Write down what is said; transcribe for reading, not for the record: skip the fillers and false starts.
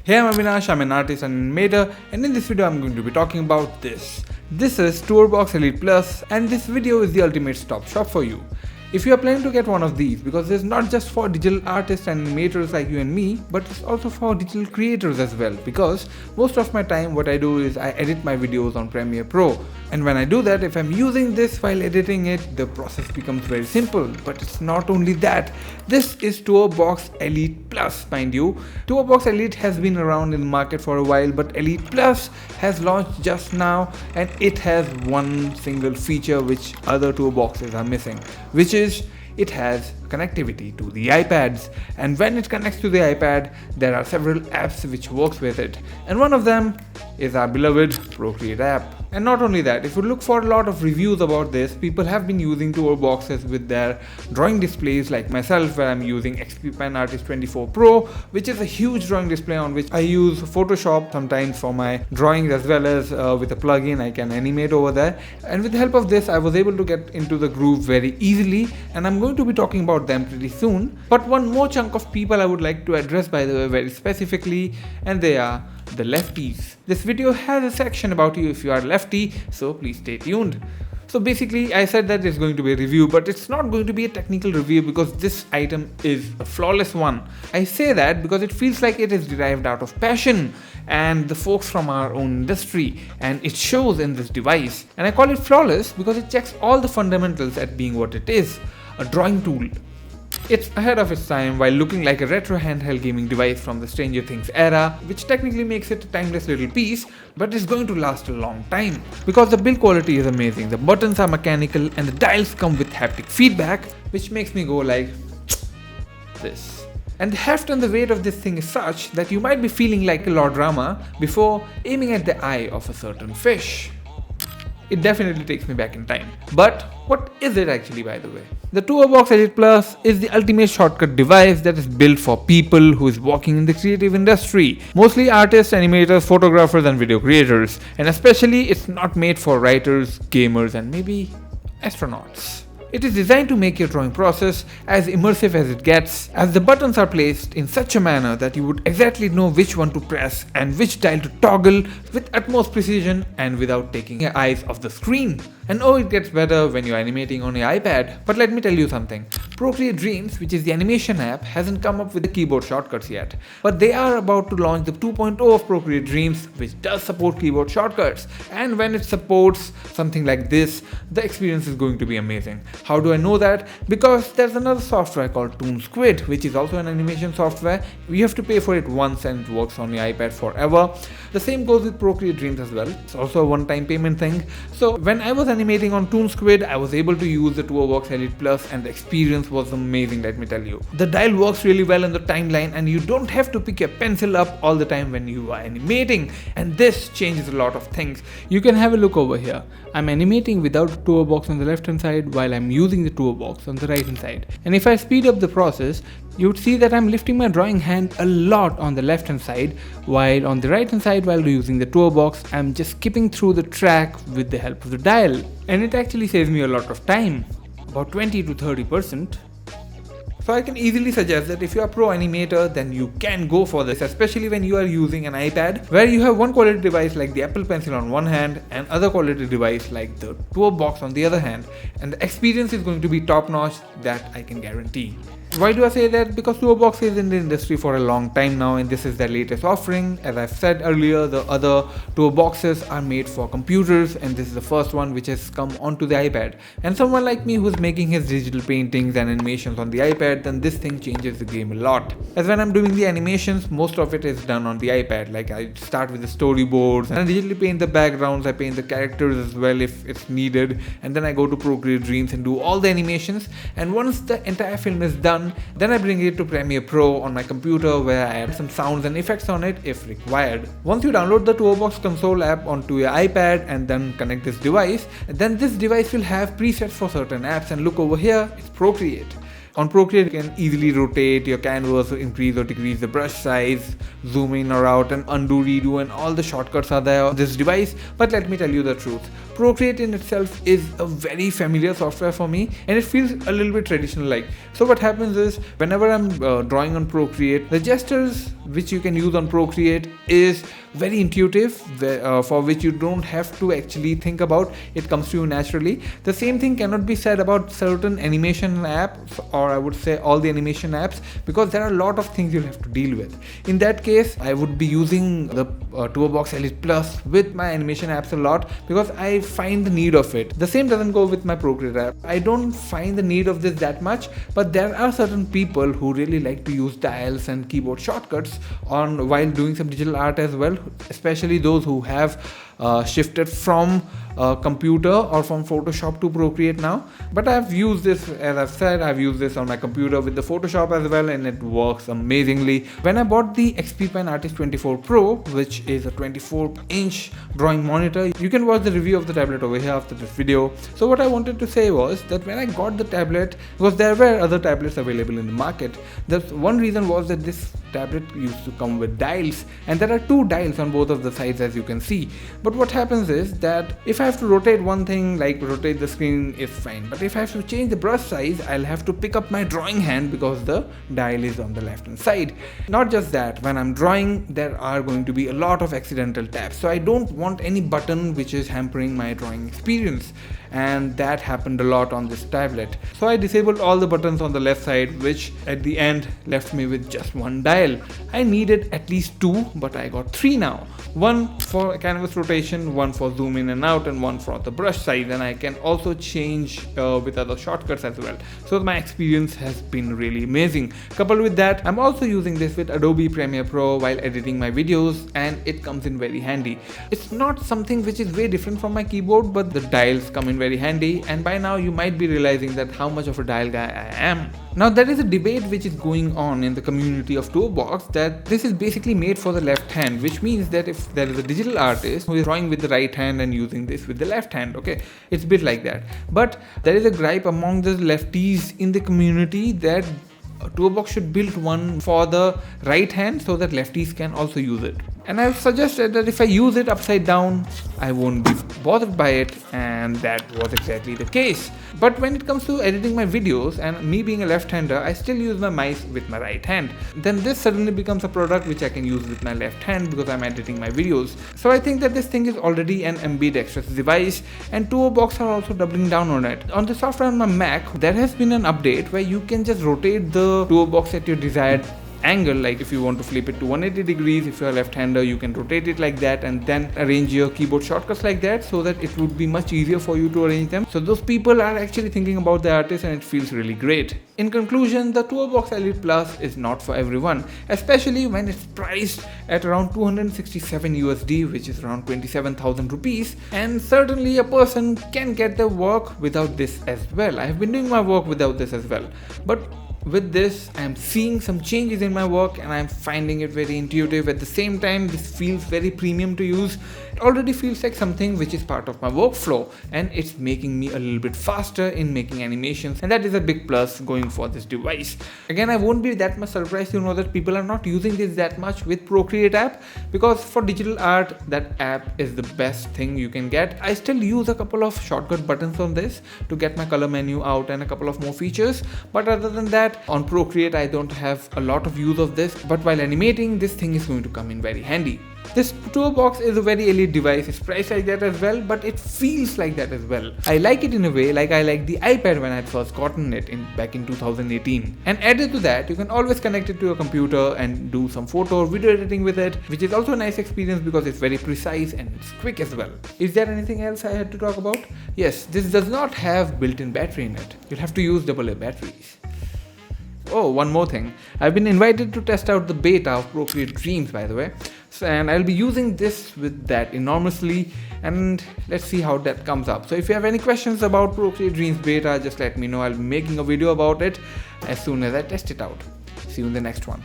Hey, I'm Avinash, I'm an artist and animator, and in this video I'm going to be talking about this. This is TourBox Elite Plus, and this video is the ultimate stop shop for you. If you are planning to get one of these, because it's not just for digital artists and animators like you and me, but it's also for digital creators as well, because most of my time what I do is I edit my videos on Premiere Pro, and when I do that, if I'm using this while editing it, the process becomes very simple. But it's not only that, this is TourBox Elite Plus, mind you. TourBox Elite has been around in the market for a while, but Elite Plus has launched just now, and it has one single feature which other TourBoxes are missing, which is it has connectivity to the iPads, and when it connects to the iPad, there are several apps which works with it, and one of them is our beloved Procreate app. And not only that, if you look for a lot of reviews about this, people have been using TourBoxes with their drawing displays, like myself, where I'm using XP Pen Artist 24 Pro, which is a huge drawing display on which I use Photoshop sometimes for my drawings, as well as with a plugin I can animate over there. And with the help of this, I was able to get into the groove very easily, and I'm going to be talking about them pretty soon. But one more chunk of people I would like to address, by the way, very specifically, and they are the lefties. This video has a section about you if you are lefty, so please stay tuned. So basically, I said that it's going to be a review, but it's not going to be a technical review because this item is a flawless one. I say that because it feels like it is derived out of passion and the folks from our own industry, and it shows in this device. And I call it flawless because it checks all the fundamentals at being what it is, a drawing tool. It's ahead of its time while looking like a retro handheld gaming device from the Stranger Things era, which technically makes it a timeless little piece, but it's going to last a long time. Because the build quality is amazing, the buttons are mechanical, and the dials come with haptic feedback, which makes me go like this. And the heft and the weight of this thing is such that you might be feeling like a Lord Rama before aiming at the eye of a certain fish. It definitely takes me back in time. But what is it actually, by the way? The TourBox Elite Plus is the ultimate shortcut device that is built for people who is working in the creative industry. Mostly artists, animators, photographers and video creators. And especially it's not made for writers, gamers and maybe astronauts. It is designed to make your drawing process as immersive as it gets, as the buttons are placed in such a manner that you would exactly know which one to press and which dial to toggle with utmost precision and without taking your eyes off the screen. And oh, it gets better when you're animating on your iPad. But let me tell you something. Procreate Dreams, which is the animation app, hasn't come up with the keyboard shortcuts yet. But they are about to launch the 2.0 of Procreate Dreams, which does support keyboard shortcuts. And when it supports something like this, the experience is going to be amazing. How do I know that? Because there's another software called Toonsquid, which is also an animation software. You have to pay for it once and it works on your iPad forever. The same goes with Procreate Dreams as well. It's also a one-time payment thing. So when I was animating on Toonsquid, I was able to use the TourBox Elite Plus and the experience was amazing, let me tell you. The dial works really well in the timeline and you don't have to pick your pencil up all the time when you are animating, and this changes a lot of things. You can have a look over here. I'm animating without the TourBox on the left hand side while I'm using the TourBox on the right hand side. And if I speed up the process, you would see that I'm lifting my drawing hand a lot on the left hand side, while on the right hand side while using the TourBox, I'm just skipping through the track with the help of the dial. And it actually saves me a lot of time, about 20 to 30%. So I can easily suggest that if you are a pro animator, then you can go for this, especially when you are using an iPad, where you have one quality device like the Apple Pencil on one hand and other quality device like the TourBox on the other hand. And the experience is going to be top notch, that I can guarantee. Why do I say that? Because TourBox is in the industry for a long time now, and this is their latest offering. As I've said earlier, the other TourBoxes are made for computers, and this is the first one which has come onto the iPad. And someone like me who's making his digital paintings and animations on the iPad, then this thing changes the game a lot. As when I'm doing the animations, most of it is done on the iPad. Like I start with the storyboards and I digitally paint the backgrounds, I paint the characters as well if it's needed, and then I go to Procreate Dreams and do all the animations. And once the entire film is done, then I bring it to Premiere Pro on my computer, where I add some sounds and effects on it if required. Once you download the TourBox console app onto your iPad and then connect this device, then this device will have presets for certain apps, and look over here, it's Procreate. On Procreate, you can easily rotate your canvas, increase or decrease the brush size, zoom in or out, and undo, redo, and all the shortcuts are there on this device. But let me tell you the truth, Procreate in itself is a very familiar software for me, and it feels a little bit traditional like. So what happens is, whenever I'm drawing on Procreate, the gestures which you can use on Procreate is very intuitive, for which you don't have to actually think about. It comes to you naturally. The same thing cannot be said about certain animation apps, or I would say all the animation apps, because there are a lot of things you'll have to deal with. In that case, I would be using the TourBox Elite Plus with my animation apps a lot, because I find the need of it. The same doesn't go with my Procreate app. I don't find the need of this that much, but there are certain people who really like to use dials and keyboard shortcuts while doing some digital art as well, especially those who have shifted from computer or from Photoshop to Procreate now. But I've used this, as I've said, I've used this on my computer with the Photoshop as well, and it works amazingly. When I bought the XP Pen Artist 24 Pro, which is a 24-inch drawing monitor, you can watch the review of the tablet over here after this video. So what I wanted to say was that when I got the tablet, because there were other tablets available in the market, the one reason was that this tablet used to come with dials, and there are 2 dials on both of the sides, as you can see. But what happens is that if I have to rotate one thing, like rotate the screen, is fine. But if I have to change the brush size, I'll have to pick up my drawing hand because the dial is on the left hand side. Not just that, when I'm drawing, there are going to be a lot of accidental taps. So I don't want any button which is hampering my drawing experience. And that happened a lot on this tablet. So I disabled all the buttons on the left side, which at the end left me with just 1 dial. I needed at least 2, but I got 3 now. 1 for canvas rotation, 1 for zoom in and out, and 1 for the brush size. And I can also change with other shortcuts as well. So my experience has been really amazing. Coupled with that, I'm also using this with Adobe Premiere Pro while editing my videos, and it comes in very handy. It's not something which is very different from my keyboard, but the dials come in very handy, and by now you might be realizing that how much of a dial guy I am. Now there is a debate which is going on in the community of TourBox that this is basically made for the left hand, which means that if there is a digital artist who is drawing with the right hand and using this with the left hand, okay, it's a bit like that. But there is a gripe among the lefties in the community that TourBox should build one for the right hand so that lefties can also use it. And I've suggested that if I use it upside down, I won't be bothered by it, and that was exactly the case. But when it comes to editing my videos, and me being a left-hander, I still use my mice with my right hand. Then this suddenly becomes a product which I can use with my left hand because I'm editing my videos. So I think that this thing is already an ambidextrous device, and TourBox are also doubling down on it. On the software on my Mac, there has been an update where you can just rotate the TourBox at your desired angle. Like if you want to flip it to 180 degrees, if you're a left-hander, you can rotate it like that and then arrange your keyboard shortcuts like that, so that it would be much easier for you to arrange them. So those people are actually thinking about the artist, and it feels really great. In conclusion, the TourBox Elite Plus is not for everyone, especially when it's priced at around 267 USD, which is around 27,000 rupees. And certainly a person can get their work without this as well. I have been doing my work without this as well, but with this, I am seeing some changes in my work, and I am finding it very intuitive. At the same time, this feels very premium to use. It already feels like something which is part of my workflow, and it's making me a little bit faster in making animations, and that is a big plus going for this device. Again, I won't be that much surprised to know that people are not using this that much with Procreate app, because for digital art, that app is the best thing you can get. I still use a couple of shortcut buttons on this to get my color menu out and a couple of more features, but other than that, on Procreate I don't have a lot of use of this, but while animating, this thing is going to come in very handy. This TourBox is a very elite device. It's priced like that as well, but it feels like that as well. I like it in a way like I like the iPad when I had first gotten it back in 2018. And added to that, you can always connect it to your computer and do some photo or video editing with it, which is also a nice experience because it's very precise and it's quick as well. Is there anything else I had to talk about? Yes, this does not have built-in battery in it. You'll have to use AA batteries. Oh, one more thing. I've been invited to test out the beta of Procreate Dreams, by the way. And I'll be using this with that enormously, and let's see how that comes up. So if you have any questions about Procreate Dreams beta, just let me know. I'll be making a video about it as soon as I test it out. See you in the next one.